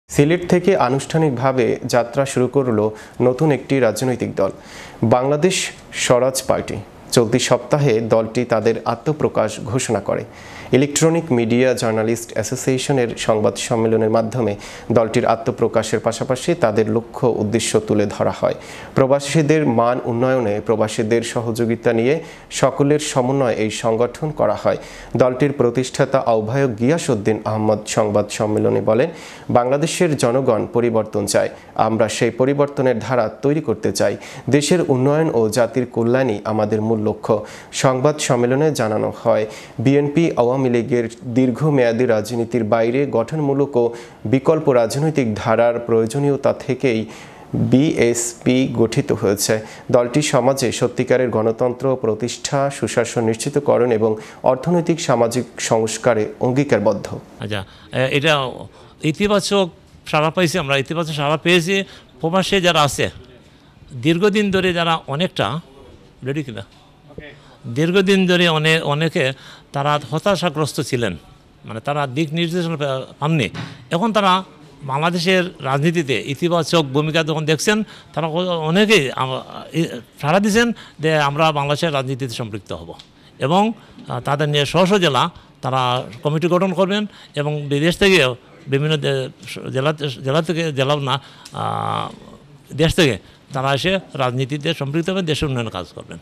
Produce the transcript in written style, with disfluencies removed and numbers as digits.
সিলেট থেকে আনুষ্ঠানিকভাবে যাত্রা শুরু করল নতুন একটি রাজনৈতিক দল, বাংলাদেশ স্বরাজ পার্টি। চলতি সপ্তাহে দলটি তাদের আত্মপ্রকাশ ঘোষণা করে। ইলেকট্রনিক মিডিয়া জার্নালিস্ট অ্যাসোসিয়েশনের সংবাদ সম্মেলনের মাধ্যমে দলটির আত্মপ্রকাশের পাশাপাশি তাদের লক্ষ্য উদ্দেশ্য তুলে ধরা হয়। প্রবাসীদের মান উন্নয়নে প্রবাসীদের সহযোগিতা নিয়ে সকলের সমন্বয়ে এই সংগঠন করা হয়। দলটির প্রতিষ্ঠাতা আহ্বায়ক গিয়াসউদ্দিন আহমদ সংবাদ সম্মেলনে বলেন, বাংলাদেশের জনগণ পরিবর্তন চায়, আমরা সেই পরিবর্তনের ধারা তৈরি করতে চাই। দেশের উন্নয়ন ও জাতির কল্যাণই আমাদের মূল লক্ষ্য। সংবাদ সম্মেলনে জানানো হয়, বিএনপি আওয়ামী লীগের দীর্ঘমেয়াদী রাজনীতির বাইরে গঠনমূলক ও বিকল্প রাজনৈতিক ধারার প্রয়োজনীয়তা থেকেই বিএসপি গঠিত হয়েছে। দলটি সমাজে সত্যিকারের গণতন্ত্র প্রতিষ্ঠা, সুশাসন নিশ্চিতকরণ এবং অর্থনৈতিক সামাজিক সংস্কারে অঙ্গীকারবদ্ধ। আচ্ছা, এটা ইতিবাচক সাড়া পাইছি, আমরা ইতিবাচক সাড়া পেয়েছি। প্রবাসে যারা আছে দীর্ঘদিন ধরে, যারা অনেকটা রেডি কিনা দীর্ঘদিন ধরে অনেকে তারা হতাশাগ্রস্ত ছিলেন, মানে তারা দিক নির্দেশনা পাননি। এখন তারা বাংলাদেশের রাজনীতিতে ইতিবাচক ভূমিকা যখন দেখছেন, তারা অনেকেই সাড়া দিয়েছেন যে আমরা বাংলাদেশের রাজনীতিতে সম্পৃক্ত হব, এবং তাদের নিয়ে স্ব জেলা তারা কমিটি গঠন করবেন, এবং বিদেশ থেকে বিভিন্ন জেলা থেকে জেলা না দেশ থেকে তারা এসে রাজনীতিতে সম্পৃক্ত হবেন, দেশের উন্নয়নের কাজ করবেন।